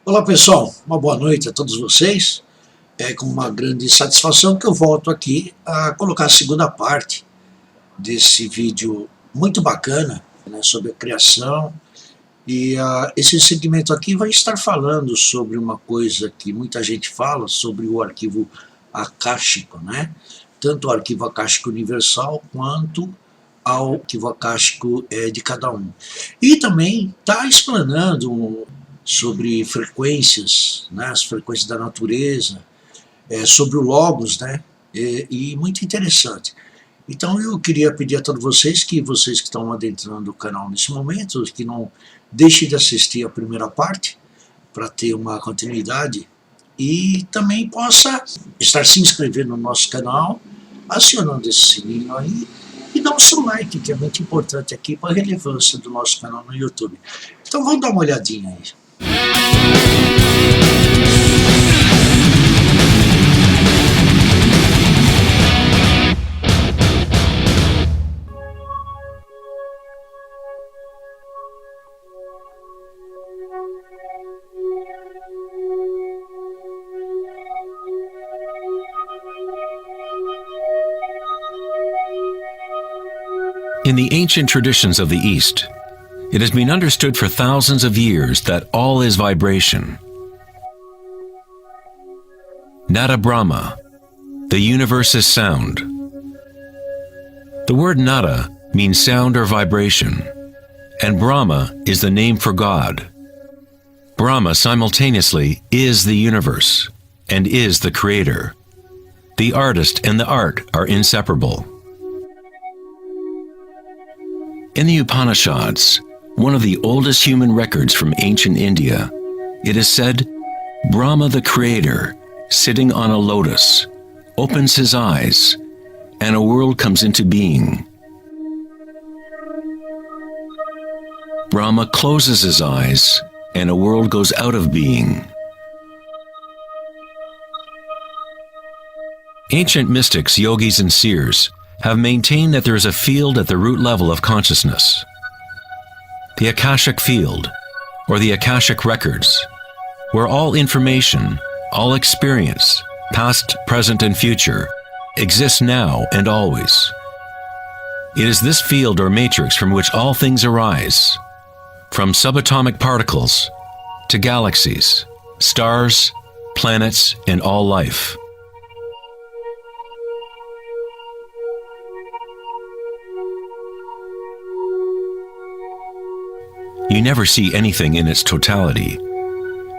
Olá pessoal, uma boa noite a todos vocês. É com uma grande satisfação que eu volto aqui a colocar a segunda parte desse vídeo muito bacana, né, sobre a criação. E esse segmento aqui vai estar falando sobre uma coisa que muita gente fala, sobre o arquivo akáshico, né? Tanto o arquivo akáshico universal quanto ao arquivo akáshico de cada um. E também está explanando sobre frequências, né, as frequências da natureza, sobre o Logos, né, e muito interessante. Então eu queria pedir a todos vocês que estão adentrando o canal nesse momento, que não deixem de assistir a primeira parte, para ter uma continuidade, e também possa estar se inscrevendo no nosso canal, acionando esse sininho aí, e dar o seu like, que é muito importante aqui para a relevância do nosso canal no YouTube. Então vamos dar uma olhadinha aí. In the ancient traditions of the East, it has been understood for thousands of years that all is vibration. Nada Brahma, the universe is sound. The word nada means sound or vibration, and Brahma is the name for God. Brahma simultaneously is the universe and is the creator. The artist and the art are inseparable. In the Upanishads, one of the oldest human records from ancient India, it is said, Brahma the creator, sitting on a lotus, opens his eyes, and a world comes into being. Brahma closes his eyes, and a world goes out of being. Ancient mystics, yogis, and seers have maintained that there is a field at the root level of consciousness. The Akashic field, or the Akashic records, where all information, all experience, past, present, and future, exists now and always. It is this field or matrix from which all things arise, from subatomic particles to galaxies, stars, planets, and all life. You never see anything in its totality,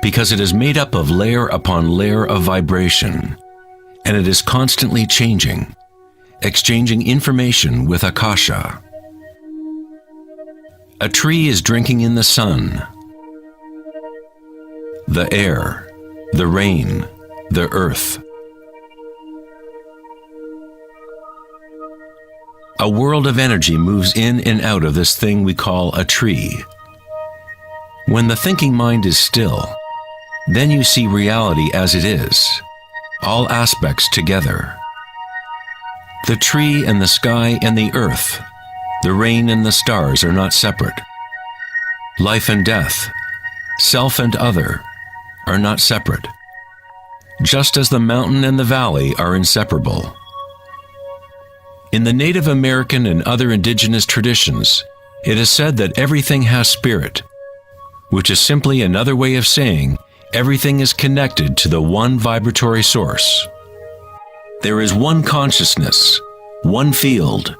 because it is made up of layer upon layer of vibration, and it is constantly changing, exchanging information with Akasha. A tree is drinking in the sun, the air, the rain, the earth. A world of energy moves in and out of this thing we call a tree. When the thinking mind is still, then you see reality as it is, all aspects together. The tree and the sky and the earth, the rain and the stars are not separate. Life and death, self and other, are not separate, just as the mountain and the valley are inseparable. In the Native American and other indigenous traditions, it is said that everything has spirit, which is simply another way of saying everything is connected to the one vibratory source. There is one consciousness, one field,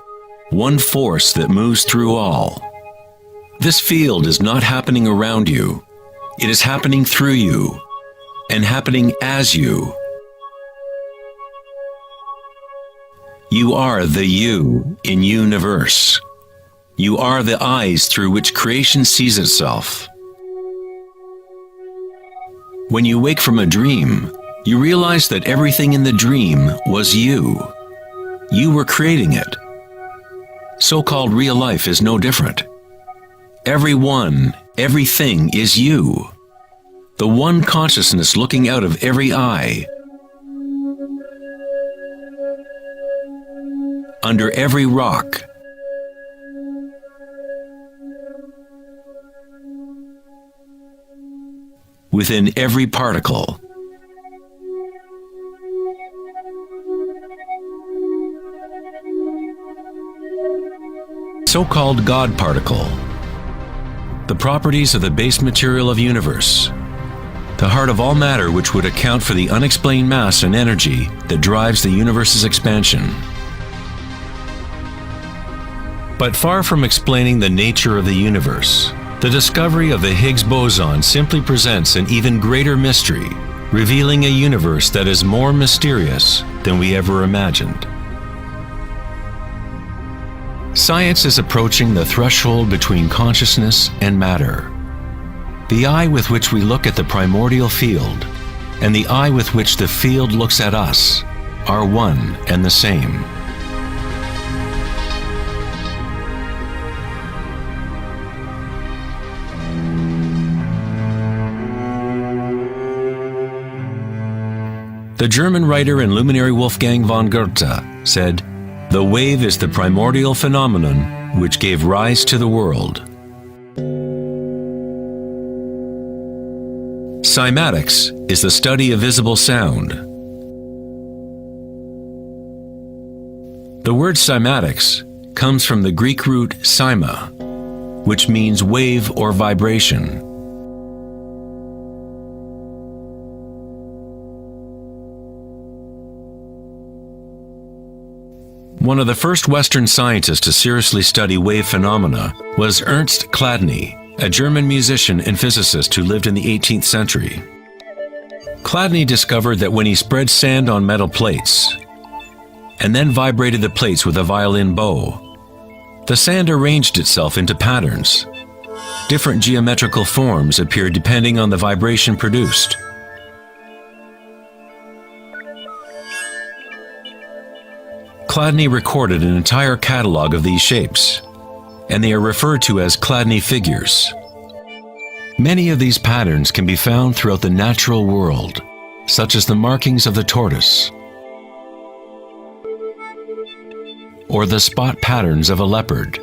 one force that moves through all. This field is not happening around you, it is happening through you, and happening as you. You are the you in universe. You are the eyes through which creation sees itself. When you wake from a dream, you realize that everything in the dream was you. You were creating it. So-called real life is no different. Everyone, everything is you. The one consciousness looking out of every eye. Under every rock. within every particle. So-called God particle, the properties of the base material of universe, the heart of all matter which would account for the unexplained mass and energy that drives the universe's expansion. But far from explaining the nature of the universe, the discovery of the Higgs boson simply presents an even greater mystery, revealing a universe that is more mysterious than we ever imagined. Science is approaching the threshold between consciousness and matter. The eye with which we look at the primordial field and the eye with which the field looks at us are one and the same. The German writer and luminary Wolfgang von Goethe said, "The wave is the primordial phenomenon which gave rise to the world." Cymatics is the study of visible sound. The word cymatics comes from the Greek root cyma, which means wave or vibration. One of the first Western scientists to seriously study wave phenomena was Ernst Chladni, a German musician and physicist who lived in the 18th century. Chladni discovered that when he spread sand on metal plates and then vibrated the plates with a violin bow, the sand arranged itself into patterns. Different geometrical forms appeared depending on the vibration produced. Chladni recorded an entire catalog of these shapes, and they are referred to as Chladni figures. Many of these patterns can be found throughout the natural world, such as the markings of the tortoise, or the spot patterns of a leopard.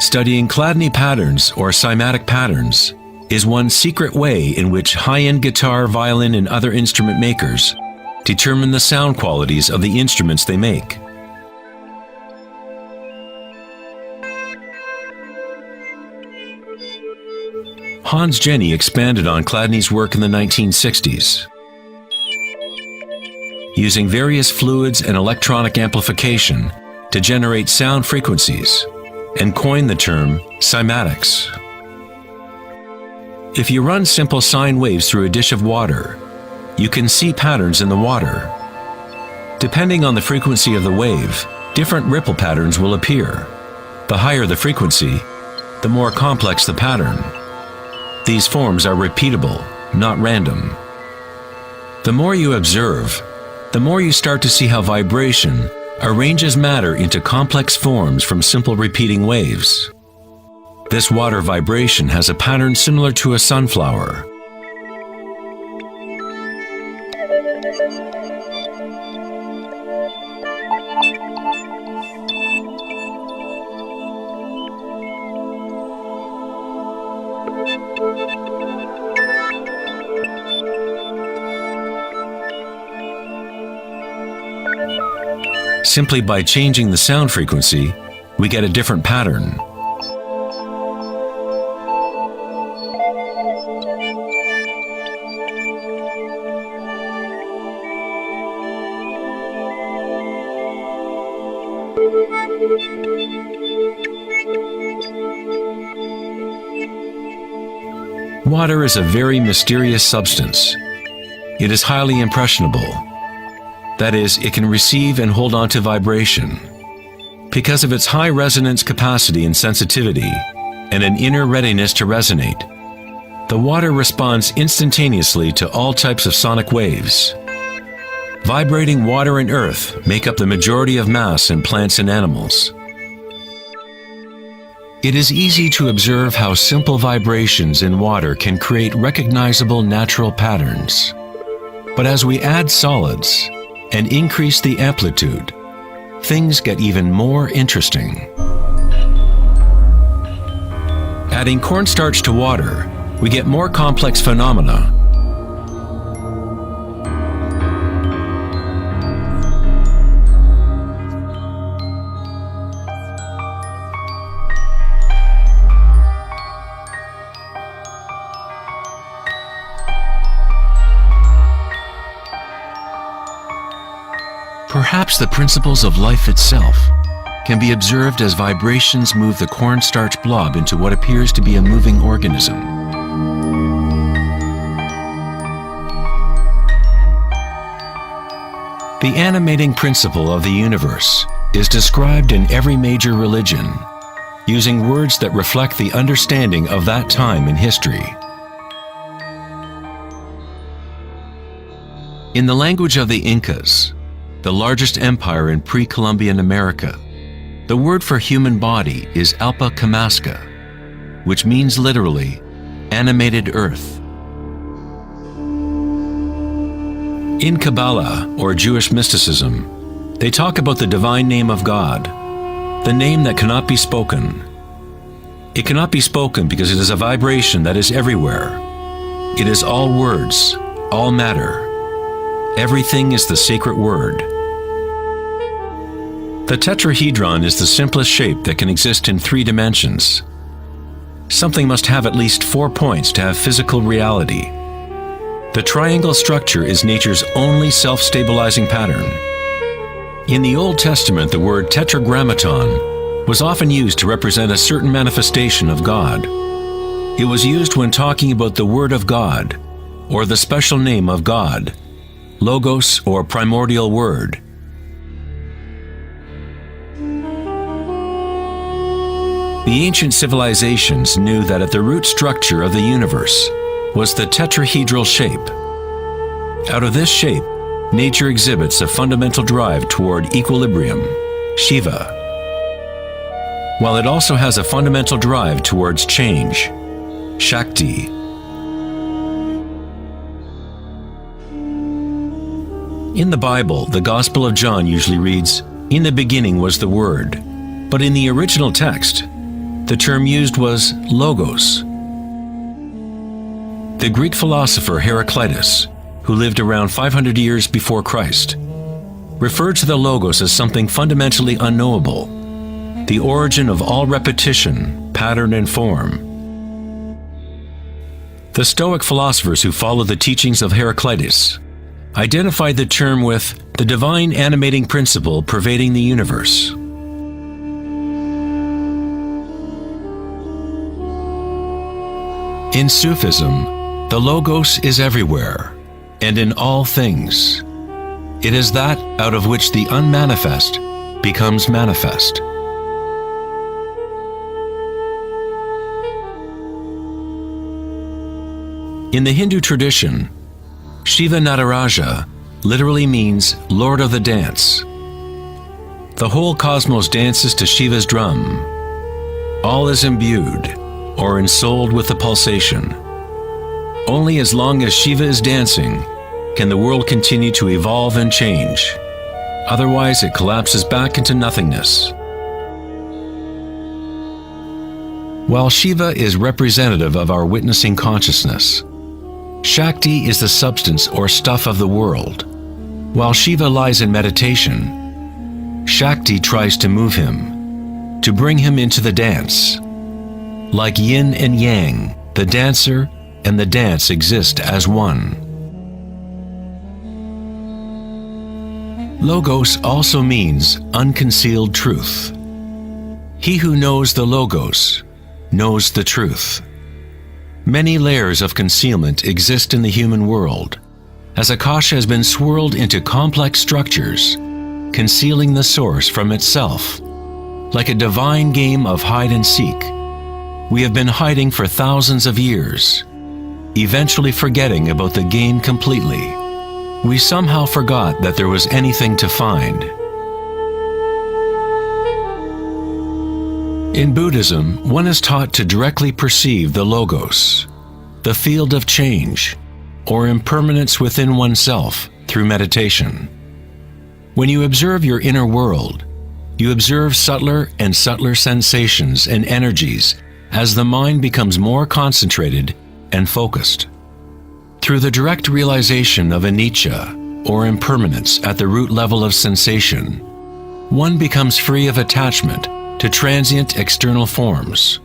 Studying Chladni patterns or cymatic patterns is one secret way in which high-end guitar, violin, and other instrument makers determine the sound qualities of the instruments they make. Hans Jenny expanded on Chladni's work in the 1960s. Using various fluids and electronic amplification to generate sound frequencies, and coined the term cymatics. If you run simple sine waves through a dish of water, you can see patterns in the water. Depending on the frequency of the wave, different ripple patterns will appear. The higher the frequency, the more complex the pattern. These forms are repeatable, not random. The more you observe, the more you start to see how vibration arranges matter into complex forms from simple repeating waves. This water vibration has a pattern similar to a sunflower. Simply by changing the sound frequency, we get a different pattern. Water is a very mysterious substance. It is highly impressionable. That is, it can receive and hold on to vibration. Because of its high resonance capacity and sensitivity, and an inner readiness to resonate, the water responds instantaneously to all types of sonic waves. Vibrating water and earth make up the majority of mass in plants and animals. It is easy to observe how simple vibrations in water can create recognizable natural patterns. But as we add solids and increase the amplitude, things get even more interesting. Adding cornstarch to water, we get more complex phenomena. Perhaps the principles of life itself can be observed as vibrations move the cornstarch blob into what appears to be a moving organism. The animating principle of the universe is described in every major religion, using words that reflect the understanding of that time in history. In the language of the Incas, the largest empire in pre-Columbian America, the word for human body is Alpa-Kamasca, which means literally, animated earth. In Kabbalah, or Jewish mysticism, they talk about the divine name of God, the name that cannot be spoken. It cannot be spoken because it is a vibration that is everywhere. It is all words, all matter. Everything is the sacred word. The tetrahedron is the simplest shape that can exist in 3 dimensions. Something must have at least 4 points to have physical reality. The triangle structure is nature's only self-stabilizing pattern. In the Old Testament, the word tetragrammaton was often used to represent a certain manifestation of God. It was used when talking about the Word of God, or the special name of God, Logos or primordial word. The ancient civilizations knew that at the root structure of the universe was the tetrahedral shape. Out of this shape, nature exhibits a fundamental drive toward equilibrium, Shiva, while it also has a fundamental drive towards change, Shakti. In the Bible, the Gospel of John usually reads, "In the beginning was the Word," but in the original text, the term used was logos. The Greek philosopher Heraclitus, who lived around 500 years before Christ, referred to the logos as something fundamentally unknowable, the origin of all repetition, pattern, and form. The Stoic philosophers who followed the teachings of Heraclitus identified the term with the divine animating principle pervading the universe. In Sufism, the Logos is everywhere and in all things. It is that out of which the unmanifest becomes manifest. In the Hindu tradition, Shiva Nataraja literally means Lord of the Dance. The whole cosmos dances to Shiva's drum. All is imbued or ensouled with the pulsation. Only as long as Shiva is dancing can the world continue to evolve and change. Otherwise, it collapses back into nothingness. While Shiva is representative of our witnessing consciousness, Shakti is the substance or stuff of the world. While Shiva lies in meditation, Shakti tries to move him, to bring him into the dance. Like yin and yang, the dancer and the dance exist as one. Logos also means unconcealed truth. He who knows the Logos knows the truth. Many layers of concealment exist in the human world, as Akasha has been swirled into complex structures, concealing the source from itself. Like a divine game of hide and seek, we have been hiding for thousands of years, eventually forgetting about the game completely. We somehow forgot that there was anything to find. In Buddhism, one is taught to directly perceive the Logos, the field of change, or impermanence within oneself through meditation. When you observe your inner world, You observe subtler and subtler sensations and energies as the mind becomes more concentrated and focused. Through the direct realization of anicca, or impermanence at the root level of sensation, one becomes free of attachment to transient external forms.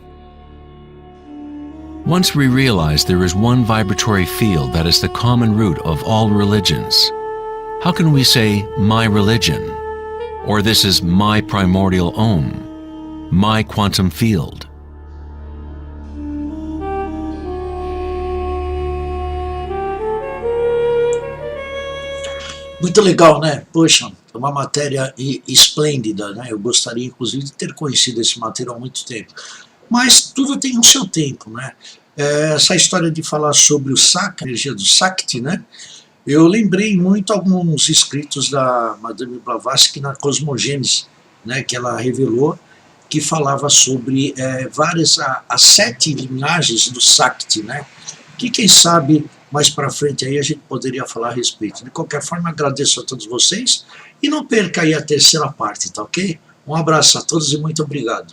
Once we realize there is one vibratory field that is the common root of all religions, how can we say, my religion? Or this is my primordial Om, my quantum field? Muito legal, né? Poxa, é uma matéria esplêndida, né? Eu gostaria, inclusive, de ter conhecido esse material há muito tempo. Mas tudo tem o seu tempo, né? Essa história de falar sobre o Sakti, a energia do Sakti, né? Eu lembrei muito alguns escritos da Madame Blavatsky na Cosmogênese, né? Que ela revelou, que falava sobre as 7 linhagens do Sakti, né? Que quem sabe mais para frente aí a gente poderia falar a respeito. De qualquer forma, agradeço a todos vocês e não perca aí a terceira parte, tá ok? Um abraço a todos e muito obrigado.